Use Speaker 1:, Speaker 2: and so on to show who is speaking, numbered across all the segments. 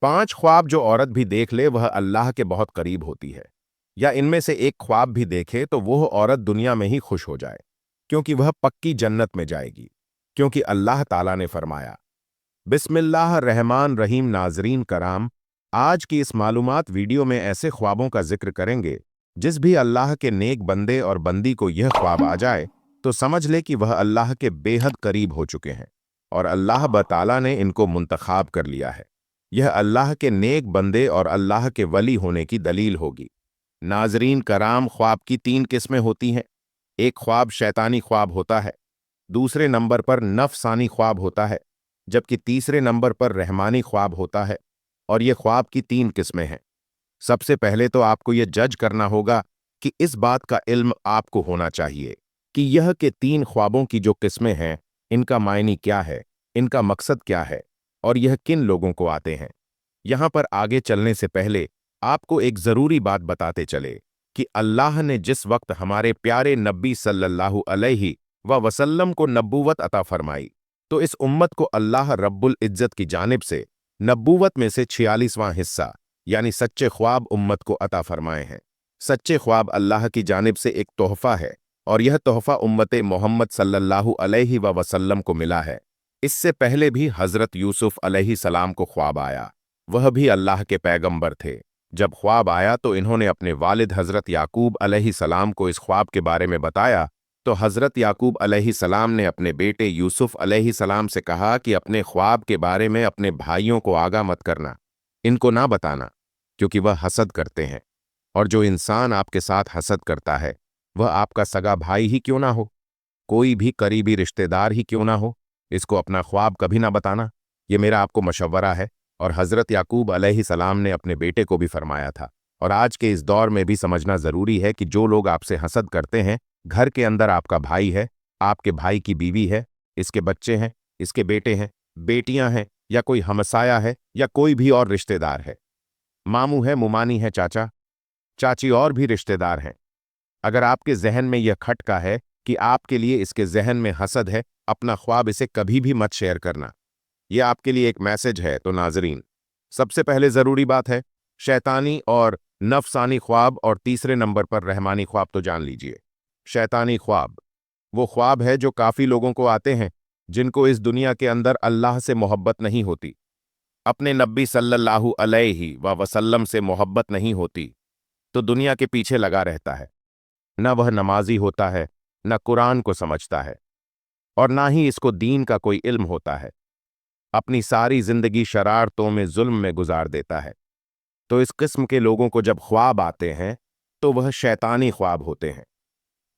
Speaker 1: 5 ख्वाब जो औरत भी देख ले वह अल्लाह के बहुत करीब होती है, या इनमें से एक ख्वाब भी देखे तो वह औरत दुनिया में ही खुश हो जाए, क्योंकि वह पक्की जन्नत में जाएगी। क्योंकि अल्लाह ताला ने फरमाया, बिस्मिल्लाह रहमान रहीम। नाजरीन कराम, आज की इस मालूमात वीडियो में ऐसे ख्वाबों का जिक्र करेंगे जिस भी अल्लाह के नेक बंदे और बंदी को यह ख्वाब आ जाए तो समझ ले कि वह अल्लाह के बेहद करीब हो चुके हैं और अल्लाह ताला ने इनको मुंतखाब कर लिया है। यह अल्लाह के नेक बंदे और अल्लाह के वली होने की दलील होगी। नाजरीन कराम, ख्वाब की 3 किस्में होती हैं। एक ख्वाब शैतानी ख्वाब होता है, दूसरे नंबर पर नफसानी ख्वाब होता है, जबकि तीसरे नंबर पर रहमानी ख्वाब होता है। और ये ख्वाब की 3 किस्में हैं। सबसे पहले तो आपको ये जज करना होगा कि इस बात का इल्म आपको होना चाहिए कि यह के 3 ख्वाबों की जो किस्में हैं, इनका मायनी क्या है, इनका मकसद क्या है और यह किन लोगों को आते हैं। यहां पर आगे चलने से पहले आपको एक जरूरी बात बताते चले कि अल्लाह ने जिस वक्त हमारे प्यारे नबी सल्लल्लाहु अलैहि वसल्लम को नबूवत अता फरमाई, तो इस उम्मत को अल्लाह रब्बुल इज्जत की जानिब से नबूवत में से 46वां हिस्सा यानी सच्चे ख्वाब उम्मत को अता फरमाए हैं। सच्चे ख्वाब अल्लाह की जानिब से एक तोहफा है और यह तोहफा उम्मत मोहम्मद सल्लल्लाहु अलैहि वसल्लम को मिला है। इससे पहले भी हजरत यूसुफ अलैहि सलाम को ख्वाब आया, वह भी अल्लाह के पैगंबर थे। जब ख्वाब आया तो इन्होंने अपने वालिद हजरत याकूब अलैहि सलाम को इस ख्वाब के बारे में बताया, तो हजरत याकूब अलैहि सलाम ने अपने बेटे यूसुफ अलैहि सलाम से कहा कि अपने ख्वाब के बारे में अपने भाइयों को आगाह मत करना, इनको ना बताना, क्योंकि वह हसद करते हैं, और जो इंसान आपके साथ हसद करता है वह आपका सगा भाई ही क्यों ना हो, कोई भी करीबी रिश्तेदार ही क्यों ना हो, इसको अपना ख्वाब कभी ना बताना। ये मेरा आपको मशवरा है और हजरत याकूब अलैहि सलाम ने अपने बेटे को भी फरमाया था। और आज के इस दौर में भी समझना जरूरी है कि जो लोग आपसे हसद करते हैं, घर के अंदर आपका भाई है, आपके भाई की बीवी है, इसके बच्चे हैं, इसके बेटे हैं, बेटियां हैं, या कोई हमसाया है, या कोई भी और रिश्तेदार है, मामू है, मुमानी है, चाचा चाची और भी रिश्तेदार हैं। अगर आपके जहन में यह खटका है कि आपके लिए इसके जहन में हसद है, अपना ख्वाब इसे कभी भी मत शेयर करना। यह आपके लिए एक मैसेज है। तो नाजरीन, सबसे पहले जरूरी बात है शैतानी और नफसानी ख्वाब, और तीसरे नंबर पर रहमानी ख्वाब तो जान लीजिए। शैतानी ख्वाब वो ख्वाब है जो काफी लोगों को आते हैं जिनको इस दुनिया के अंदर अल्लाह से मोहब्बत नहीं होती, अपने नबी सल्लल्लाहु अलैहि वसल्लम से मोहब्बत नहीं होती, तो दुनिया के पीछे लगा रहता है। न वह नमाजी होता है, न कुरान को समझता है, और ना ही इसको दीन का कोई इल्म होता है। अपनी सारी जिंदगी शरारतों में, जुल्म में गुजार देता है। तो इस किस्म के लोगों को जब ख्वाब आते हैं तो वह शैतानी ख्वाब होते हैं।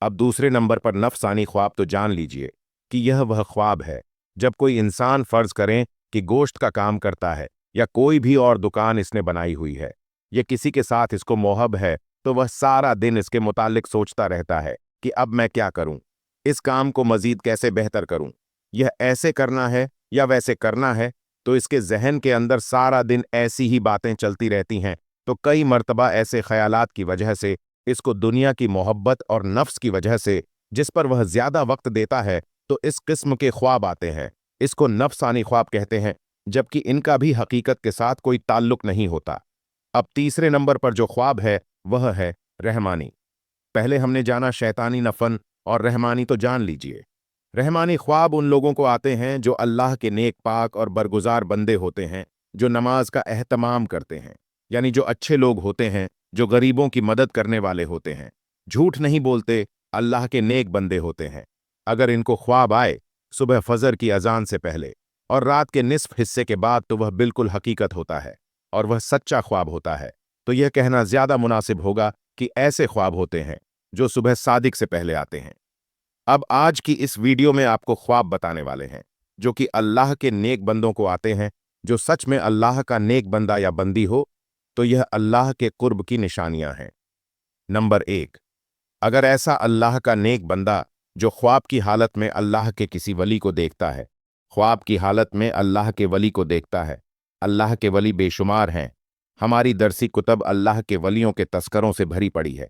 Speaker 1: अब दूसरे नंबर पर नफसानी ख्वाब तो जान लीजिए कि यह वह ख्वाब है जब कोई इंसान, फर्ज करें कि गोश्त का काम करता है या कोई भी और दुकान इसने बनाई हुई है, या किसी के साथ इसको मोहब है, तो वह सारा दिन इसके मुतालिक सोचता रहता है कि अब मैं क्या करूं, इस काम को मजीद कैसे बेहतर करूं, यह ऐसे करना है या वैसे करना है। तो इसके जहन के अंदर सारा दिन ऐसी ही बातें चलती रहती हैं। तो कई मर्तबा ऐसे ख्यालात की वजह से, इसको दुनिया की मोहब्बत और नफ्स की वजह से, जिस पर वह ज्यादा वक्त देता है, तो इस किस्म के ख्वाब आते हैं। इसको नफसानी ख्वाब कहते हैं, जबकि इनका भी हकीकत के साथ कोई ताल्लुक नहीं होता। अब तीसरे नंबर पर जो ख्वाब है वह है रहमानी। पहले हमने जाना शैतानी नफन, और रहमानी तो जान लीजिए। रहमानी ख्वाब उन लोगों को आते हैं जो अल्लाह के नेक पाक और बरगुजार बंदे होते हैं, जो नमाज का एहतमाम करते हैं, यानी जो अच्छे लोग होते हैं, जो गरीबों की मदद करने वाले होते हैं, झूठ नहीं बोलते, अल्लाह के नेक बंदे होते हैं। अगर इनको ख्वाब आए सुबह फजर की अजान से पहले और रात के निस्फ हिस्से के बाद, तो वह बिल्कुल हकीकत होता है और वह सच्चा ख्वाब होता है। तो यह कहना ज्यादा मुनासिब होगा कि ऐसे ख्वाब होते हैं जो सुबह सादिक से पहले आते हैं। अब आज की इस वीडियो में आपको ख्वाब बताने वाले हैं जो कि अल्लाह के नेक बंदों को आते हैं। जो सच में अल्लाह का नेक बंदा या बंदी हो, तो यह अल्लाह के कुर्ब की निशानियां हैं। नंबर 1, अगर ऐसा अल्लाह का नेक बंदा जो ख्वाब की हालत में अल्लाह के किसी वली को देखता है, ख्वाब की हालत में अल्लाह के वली को देखता है। अल्लाह के वली बेशुमार हैं। हमारी दरसी कुतब अल्लाह के वलियों के तस्करों से भरी पड़ी है।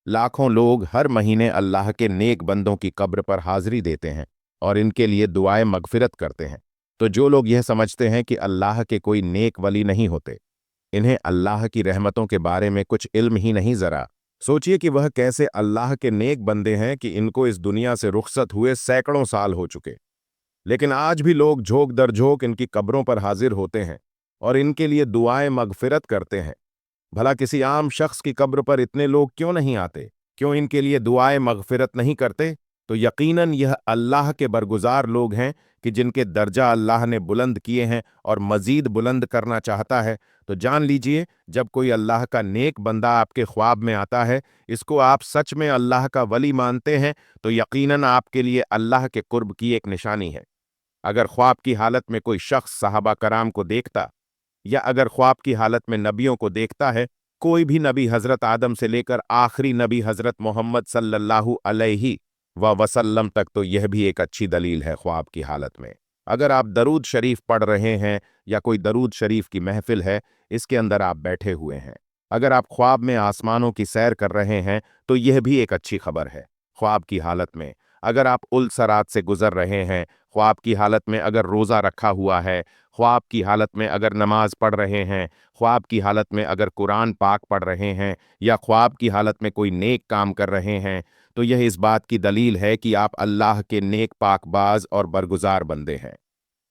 Speaker 1: लाखों लोग हर महीने अल्लाह के नेक बंदों की कब्र पर हाजिरी देते हैं और इनके लिए दुआएं मगफिरत करते हैं। तो जो लोग यह समझते हैं कि अल्लाह के कोई नेक वली नहीं होते, इन्हें अल्लाह की रहमतों के बारे में कुछ इल्म ही नहीं जरा। सोचिए कि वह कैसे अल्लाह के नेक बंदे हैं कि इनको इस दुनिया से रुखसत हुए सैकड़ों साल हो चुके, लेकिन आज भी लोग झोंक दर झोंक इनकी कब्रों पर हाजिर होते हैं और इनके लिए दुआएं मगफिरत करते हैं। भला किसी आम शख्स की कब्र पर इतने लोग क्यों नहीं आते, क्यों इनके लिए दुआएं मगफिरत नहीं करते? तो यकीनन यह अल्लाह के बरगुजार लोग हैं कि जिनके दर्जा अल्लाह ने बुलंद किए हैं और मजीद बुलंद करना चाहता है। तो जान लीजिए, जब कोई अल्लाह का नेक बंदा आपके ख्वाब में आता है, इसको आप सच में अल्लाह का वली मानते हैं, तो यकीनन आपके लिए अल्लाह के कुर्ब की एक निशानी है। अगर ख्वाब की हालत में कोई शख्स सहाबा कराम को देखता, या अगर ख्वाब की हालत में नबियों को देखता है, कोई भी नबी हजरत आदम से लेकर आखिरी नबी हजरत मोहम्मद सल्लल्लाहु अलैहि वसल्लम तक, तो यह भी एक अच्छी दलील है। ख्वाब की हालत में अगर आप दरूद शरीफ पढ़ रहे हैं या कोई दरूद शरीफ की महफिल है, इसके अंदर आप बैठे हुए हैं, अगर आप ख्वाब में आसमानों की सैर कर रहे हैं, तो यह भी एक अच्छी खबर है। ख्वाब की हालत में अगर आप उल सरात से गुजर रहे हैं, ख्वाब की हालत में अगर रोज़ा रखा हुआ है, ख्वाब की हालत में अगर नमाज पढ़ रहे हैं, ख्वाब की हालत में अगर कुरान पाक पढ़ रहे हैं, या ख्वाब की हालत में कोई नेक काम कर रहे हैं, तो यह इस बात की दलील है कि आप अल्लाह के नेक पाकबाज और बरगुजार बंदे हैं।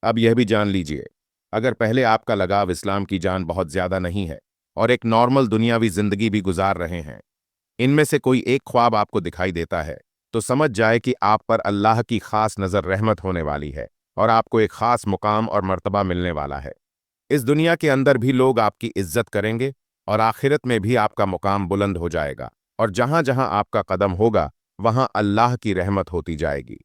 Speaker 1: अब यह भी जान लीजिए, अगर पहले आपका लगाव इस्लाम की जान बहुत ज़्यादा नहीं है और एक नॉर्मल दुनियावी ज़िंदगी भी गुजार रहे हैं, इनमें से कोई एक ख्वाब आपको दिखाई देता है, तो समझ जाए कि आप पर अल्लाह की खास नज़र रहमत होने वाली है और आपको एक खास मुकाम और मर्तबा मिलने वाला है। इस दुनिया के अंदर भी लोग आपकी इज्जत करेंगे और आखिरत में भी आपका मुकाम बुलंद हो जाएगा, और जहां जहां आपका कदम होगा, वहां अल्लाह की रहमत होती जाएगी।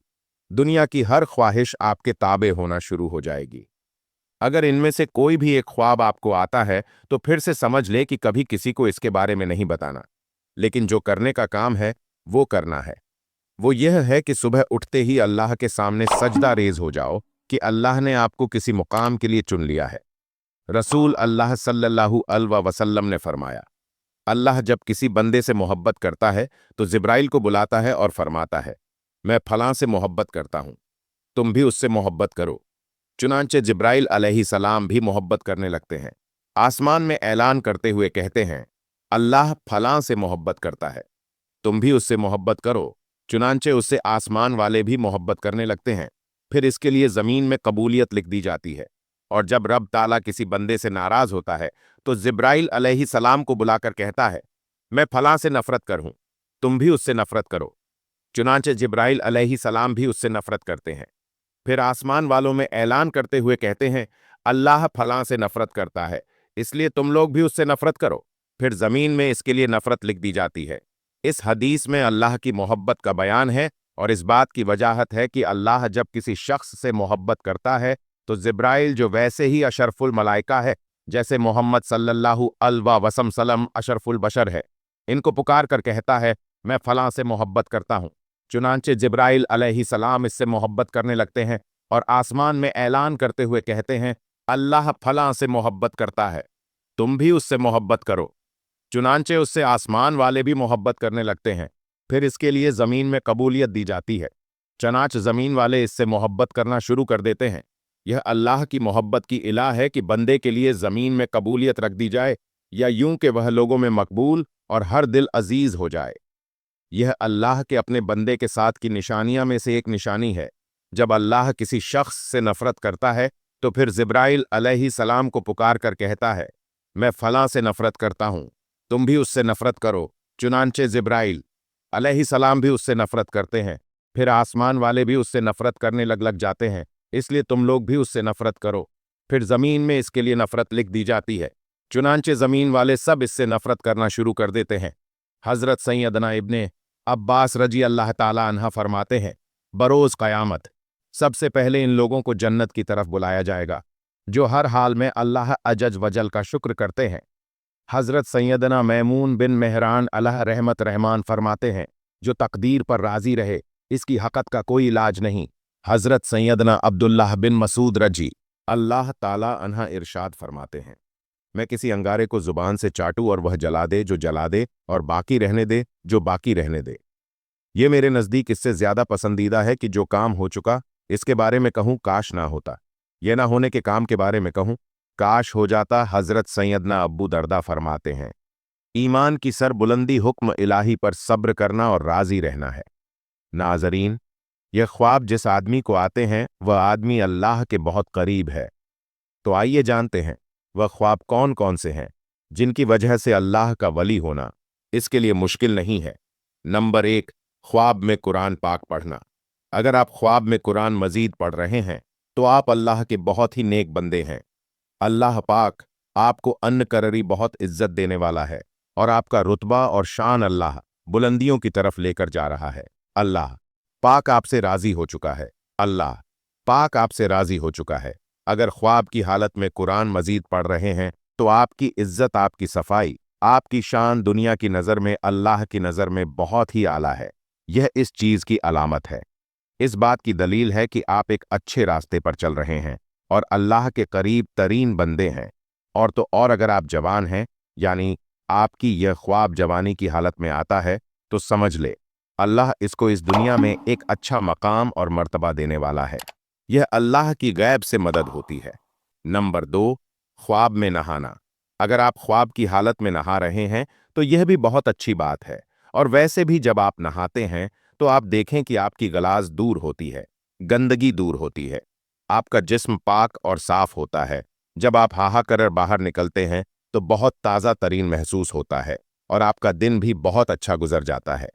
Speaker 1: दुनिया की हर ख्वाहिश आपके ताबे होना शुरू हो जाएगी। अगर इनमें से कोई भी एक ख्वाब आपको आता है, तो फिर से समझ ले कि कभी किसी को इसके बारे में नहीं बताना, लेकिन जो करने का काम है वो करना है। वो यह है कि सुबह उठते ही अल्लाह के सामने सजदा रेज हो जाओ कि अल्लाह ने आपको किसी मुकाम के लिए चुन लिया है। रसूल अल्लाह सल्लल्लाहु अलैहि वसल्लम ने फरमाया, अल्लाह जब किसी बंदे से मोहब्बत करता है तो जिब्राइल को बुलाता है और फरमाता है, मैं फलां से मोहब्बत करता हूं, तुम भी उससे मोहब्बत करो। चुनांचे जिब्राइल अलैहिस्सलाम भी मोहब्बत करने लगते हैं। आसमान में ऐलान करते हुए कहते हैं, अल्लाह फलां से मोहब्बत करता है, तुम भी उससे मोहब्बत करो। चुनांचे उससे आसमान वाले भी मोहब्बत करने लगते हैं। फिर इसके लिए ज़मीन में कबूलियत लिख दी जाती है, और जब रब ताला किसी बंदे से नाराज़ होता है, तो जिब्राइल अलैहिस्सलाम को बुलाकर कहता है, मैं फलां से नफरत कर हूं, तुम भी उससे नफरत करो। चुनांचे जिब्राइल अलैहिस्सलाम भी उससे नफरत करते हैं। फिर आसमान वालों में ऐलान करते हुए कहते हैं, अल्लाह फलां से नफरत करता है, इसलिए तुम लोग भी उससे नफरत करो। फिर ज़मीन में इसके लिए नफरत लिख दी जाती है। इस हदीस में अल्लाह की मोहब्बत का बयान है, और इस बात की वजाहत है कि अल्लाह जब किसी शख्स से मोहब्बत करता है, तो जिब्राइल जो वैसे ही अशरफुल मलाइका है, जैसे मोहम्मद सल्लल्लाहु अलैहि वसल्लम अशरफुल बशर है, इनको पुकार कर कहता है, मैं फलां से मोहब्बत करता हूँ। चुनांचे जिब्राइल अलैहिस्सलाम इससे मोहब्बत करने लगते हैं और आसमान में ऐलान करते हुए कहते हैं, अल्लाह फलां से मोहब्बत करता है, तुम भी उससे मोहब्बत करो। चुनांचे उससे आसमान वाले भी मोहब्बत करने लगते हैं। फिर इसके लिए ज़मीन में कबूलियत दी जाती है। चनाच ज़मीन वाले इससे मोहब्बत करना शुरू कर देते हैं। यह अल्लाह की मोहब्बत की इला है कि बंदे के लिए ज़मीन में कबूलियत रख दी जाए, या यूं कि वह लोगों में मकबूल और हर दिल अजीज हो जाए। यह अल्लाह के अपने बंदे के साथ की निशानियां में से एक निशानी है। जब अल्लाह किसी शख्स से नफरत करता है, तो फिर जिब्राइल अलैहिस्सलाम को पुकार कर कहता है, मैं फलां से नफरत करता हूं, तुम भी उससे नफरत करो। चुनांचे जिब्राइल अलैहिस्सलाम भी उससे नफरत करते हैं। फिर आसमान वाले भी उससे नफरत करने लग जाते हैं, इसलिए तुम लोग भी उससे नफरत करो। फिर ज़मीन में इसके लिए नफरत लिख दी जाती है। चुनांचे ज़मीन वाले सब इससे नफरत करना शुरू कर देते हैं। हज़रत सैयदना इब्ने अब्बास रजी अल्लाह ताला अन्हा फरमाते हैं, बरोज़ क़यामत सबसे पहले इन लोगों को जन्नत की तरफ बुलाया जाएगा, जो हर हाल में अल्लाह अजज वजल का शुक्र करते हैं। हज़रत सैयदना मैमून बिन मेहरान अलैह रहमत रहमान फरमाते हैं, जो तकदीर पर राज़ी रहे, इसकी हक़त का कोई इलाज नहीं। हज़रत सैयदना अब्दुल्लाह बिन मसूद रजी अल्लाह ताला अन्हा इरशाद फरमाते हैं, मैं किसी अंगारे को जुबान से चाटूं और वह जला दे जो जला दे, और बाकी रहने दे जो बाकी रहने दे। ये मेरे नज़दीक इससे ज़्यादा पसंदीदा है कि जो काम हो चुका, इसके बारे में कहूँ काश ना होता। ये ना होने के काम के बारे में कहूं, काश हो जाता हजरत सैयदना अब्बू दरदा फरमाते हैं, ईमान की सरबुलंदी हुक्म इलाही पर सब्र करना और राजी रहना है। नाजरीन, यह ख्वाब जिस आदमी को आते हैं वह आदमी अल्लाह के बहुत करीब है। तो आइए जानते हैं वह ख्वाब कौन कौन से हैं जिनकी वजह से अल्लाह का वली होना इसके लिए मुश्किल नहीं है। नंबर 1, ख्वाब में कुरान पाक पढ़ना। अगर आप ख्वाब में कुरान मजीद पढ़ रहे हैं तो आप अल्लाह के बहुत ही नेक बंदे हैं। अल्लाह पाक आपको अन्न कररी बहुत इज्जत देने वाला है और आपका रुतबा और शान अल्लाह बुलंदियों की तरफ लेकर जा रहा है। अल्लाह पाक आपसे राजी हो चुका है। अल्लाह पाक आपसे राजी हो चुका है। अगर ख्वाब की हालत में कुरान मजीद पढ़ रहे हैं तो आपकी इज्जत, आपकी सफाई, आपकी शान दुनिया की नज़र में अल्लाह की नज़र में बहुत ही आला है। यह इस चीज़ की अलामत है, इस बात की दलील है कि आप एक अच्छे रास्ते पर चल रहे हैं और अल्लाह के करीब तरीन बंदे हैं। और तो और अगर आप जवान हैं, यानी आपकी यह ख्वाब जवानी की हालत में आता है, तो समझ ले अल्लाह इसको इस दुनिया में एक अच्छा मकाम और मर्तबा देने वाला है। यह अल्लाह की गैब से मदद होती है। नंबर 2, ख्वाब में नहाना। अगर आप ख्वाब की हालत में नहा रहे हैं तो यह भी बहुत अच्छी बात है। और वैसे भी जब आप नहाते हैं तो आप देखें कि आपकी गलाज़ दूर होती है, गंदगी दूर होती है, आपका जिस्म पाक और साफ होता है। जब आप हाहा कर बाहर निकलते हैं तो बहुत ताज़ा तरीन महसूस होता है और आपका दिन भी बहुत अच्छा गुजर जाता है।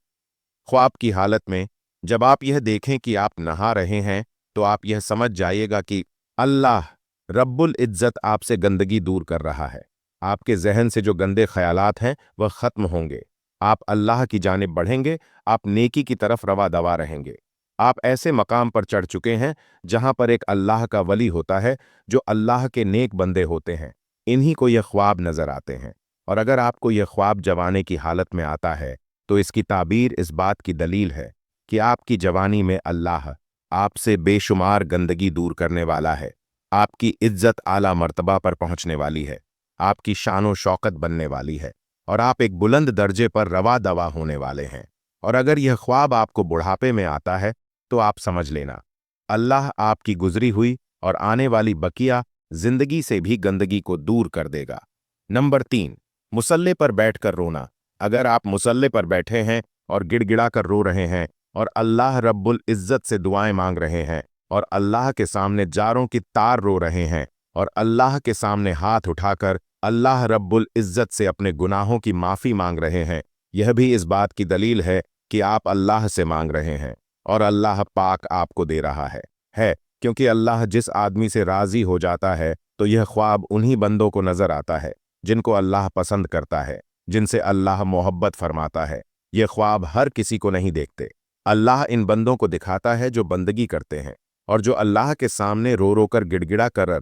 Speaker 1: ख्वाब की हालत में जब आप यह देखें कि आप नहा रहे हैं तो आप यह समझ जाइएगा कि अल्लाह रब्बुल इज्जत आपसे गंदगी दूर कर रहा है। आपके जहन से जो गंदे ख्यालात हैं वह खत्म होंगे। आप अल्लाह की जानिब बढ़ेंगे, आप नेकी की तरफ रवा दवा रहेंगे। आप ऐसे मकाम पर चढ़ चुके हैं जहां पर एक अल्लाह का वली होता है, जो अल्लाह के नेक बंदे होते हैं। इन्हीं को यह ख्वाब नजर आते हैं। और अगर आपको यह ख्वाब जवानी की हालत में आता है तो इसकी ताबीर इस बात की दलील है कि आपकी जवानी में अल्लाह आपसे बेशुमार गंदगी दूर करने वाला है। आपकी इज्जत आला मर्तबा पर पहुंचने वाली है, आपकी शानो शौकत बनने वाली है और आप एक बुलंद दर्जे पर रवा दवा होने वाले हैं। और अगर यह ख्वाब आपको बुढ़ापे में आता है तो आप समझ लेना अल्लाह आपकी गुजरी हुई और आने वाली बकिया जिंदगी से भी गंदगी को दूर कर देगा। नंबर 3, मुसल्ले पर बैठकर रोना। अगर आप मुसल्ले पर बैठे हैं और गिड़गिड़ा कर रो रहे हैं और अल्लाह रब्बुल इज्जत से दुआएं मांग रहे हैं और अल्लाह के सामने जारों की तार रो रहे हैं और अल्लाह के सामने हाथ उठाकर अल्लाह रब्बुल इज्जत से अपने गुनाहों की माफ़ी मांग रहे हैं, यह भी इस बात की दलील है कि आप अल्लाह से मांग रहे हैं और अल्लाह पाक आपको दे रहा है। क्योंकि अल्लाह जिस आदमी से राज़ी हो जाता है तो यह ख्वाब उन्हीं बंदों को नज़र आता है जिनको अल्लाह पसंद करता है, जिनसे अल्लाह मोहब्बत फरमाता है। ये ख्वाब हर किसी को नहीं देखते। अल्लाह इन बंदों को दिखाता है जो बंदगी करते हैं और जो अल्लाह के सामने रो रो कर गिड़गिड़ा कर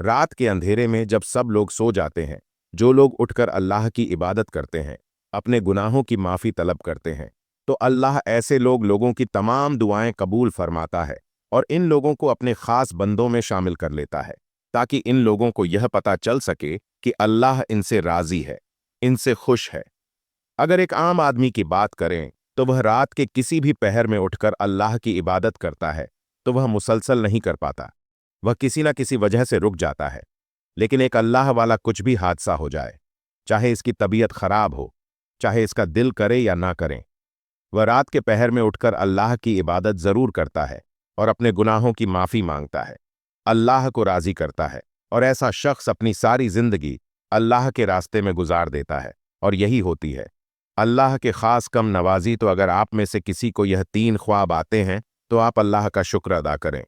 Speaker 1: रात के अंधेरे में जब सब लोग सो जाते हैं, जो लोग उठकर अल्लाह की इबादत करते हैं, अपने गुनाहों की माफ़ी तलब करते हैं, तो अल्लाह ऐसे लोगों की तमाम दुआएं कबूल फरमाता है और इन लोगों को अपने खास बंदों में शामिल कर लेता है, ताकि इन लोगों को यह पता चल सके कि अल्लाह इनसे राज़ी है, इनसे खुश है। अगर एक आम आदमी की बात करें तो वह रात के किसी भी पहर में उठकर अल्लाह की इबादत करता है तो वह मुसलसल नहीं कर पाता, वह किसी न किसी वजह से रुक जाता है। लेकिन एक अल्लाह वाला कुछ भी हादसा हो जाए, चाहे इसकी तबीयत खराब हो, चाहे इसका दिल करे या ना करे, वह रात के पहर में उठकर अल्लाह की इबादत जरूर करता है और अपने गुनाहों की माफ़ी मांगता है, अल्लाह को राज़ी करता है। और ऐसा शख्स अपनी सारी जिंदगी अल्लाह के रास्ते में गुजार देता है और यही होती है अल्लाह के खास कम नवाजी। तो अगर आप में से किसी को यह 3 ख्वाब आते हैं तो आप अल्लाह का शुक्र अदा करें,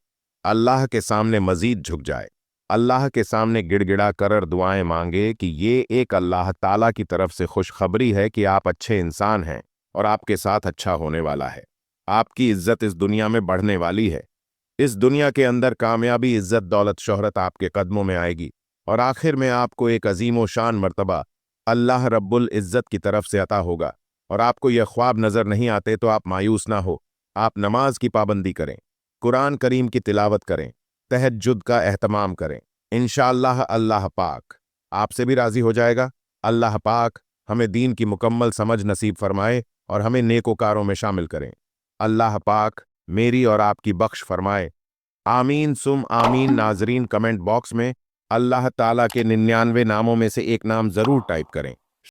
Speaker 1: अल्लाह के सामने मजीद झुक जाए, अल्लाह के सामने गिड़गिड़ा कर दुआएं मांगे कि ये एक अल्लाह ताला की तरफ से खुशखबरी है कि आप अच्छे इंसान हैं और आपके साथ अच्छा होने वाला है। आपकी इज्जत इस दुनिया में बढ़ने वाली है। इस दुनिया के अंदर कामयाबी, इज्जत, दौलत, शोहरत आपके कदमों में आएगी और आखिर में आपको एक अजीम शान मर्तबा अल्लाह रब्बुल इज्जत की तरफ से अता होगा। और आपको यह ख्वाब नजर नहीं आते तो आप मायूस ना हो, आप नमाज की पाबंदी करें, कुरान करीम की तिलावत करें, तहज्जुद का एहतमाम करें। इंशाअल्लाह अल्लाह पाक आपसे भी राजी हो जाएगा। अल्लाह पाक हमें दीन की मुकम्मल समझ नसीब फरमाए और हमें नेकोकारों में शामिल करें। अल्लाह पाक मेरी और आपकी बख्श फरमाए। آمین سم آمین ناظرین کمنٹ باکس میں اللہ تعالیٰ کے 99 ناموں میں سے ایک نام ضرور ٹائپ کریں